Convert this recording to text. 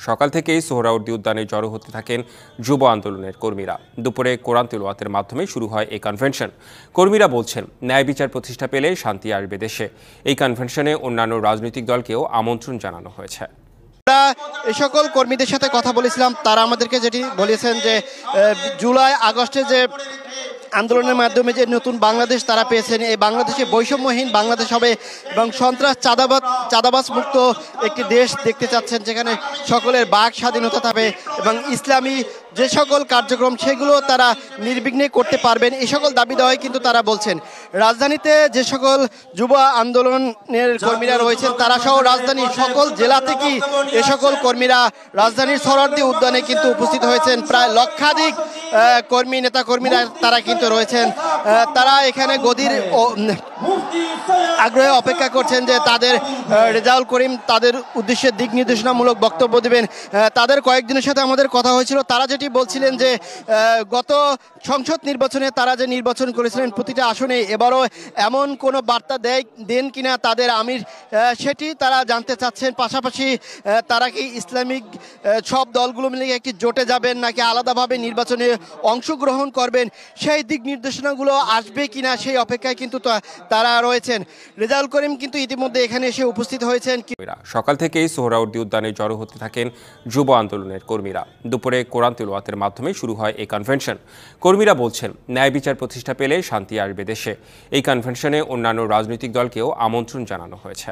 সকাল থেকেই সোহরাওয়ার্দী উদ্যানে জড়ো হতে থাকেন যুব আন্দোলনের কর্মীরা। দুপুরে কোরআন তিলাওয়াতের মাধ্যমে শুরু হয় এই কনভেনশন। কর্মীরা বলছেন, ন্যায় বিচার প্রতিষ্ঠা পেলে শান্তি আসবে দেশে। এই কনভেনশনে অন্যান্য রাজনৈতিক দলকেও আমন্ত্রণ জানানো হয়েছে। এই সকল কর্মীদের সাথে কথা বলেছিলাম, তারা আমাদেরকে যেটি বলেছেন যে জুলাই আগস্টে যে আন্দোলনের মাধ্যমে যে নতুন বাংলাদেশ তারা পেয়েছেন, এই বাংলাদেশে বৈষম্যহীন বাংলাদেশ হবে এবং সন্ত্রাস চাঁদাবাজ মুক্ত একটি দেশ দেখতে চাচ্ছেন, যেখানে সকলের বাক স্বাধীনতা থাকবে এবং ইসলামী যে সকল কার্যক্রম সেগুলো তারা নির্বিঘ্নে করতে পারবেন। এই সকল দাবি দেওয়াই কিন্তু তারা বলছেন। রাজধানীতে যে সকল যুব আন্দোলনের কর্মীরা রয়েছেন তারা সহ রাজধানীর সকল জেলা থেকেই এ সকল কর্মীরা রাজধানীর সোহরাওয়ার্দী উদ্যানে কিন্তু উপস্থিত হয়েছেন। প্রায় লক্ষাধিক নেতা কর্মীরা তারা কিন্তু রয়েছেন। তারা এখানে গদির আগ্রহে অপেক্ষা করছেন যে তাদের রেজাউল করিম তাদের উদ্দেশ্যে দিক নির্দেশনামূলক বক্তব্য দেবেন। তাদের কয়েকদিনের সাথে আমাদের কথা হয়েছিল, তারা যেটি বলছিলেন যে গত সংসদ নির্বাচনে তারা যে নির্বাচন করেছিলেন প্রতিটা আসনে এবারও এমন কোনো বার্তা দেন কিনা তাদের আমির, সেটি তারা জানতে চাচ্ছেন। পাশাপাশি তারা কি ইসলামিক সব দলগুলো মিলে একটি জোটে যাবেন নাকি আলাদাভাবে নির্বাচনে অংশগ্রহণ করবেন, সেই দিক নির্দেশনাগুলো আসবে কিনা সেই অপেক্ষায় কিন্তু তারা রয়েছেন। রেজাউল করিম কিন্তু ইতিমধ্যে এখানে এসে উপস্থিত হয়েছেন। সকাল থেকেই সোহরাওয়ার্দী উদ্যানে জড়ো হতে থাকেন যুব আন্দোলনের কর্মীরা। দুপুরে কোরআন তিলাওয়াতের মাধ্যমে শুরু হয় এই কনভেনশন। কর্মীরা বলছেন, ন্যায় বিচার প্রতিষ্ঠা পেলে শান্তি আসবে দেশে। এই কনভেনশনে অন্যান্য রাজনৈতিক দলকেও আমন্ত্রণ জানানো হয়েছে।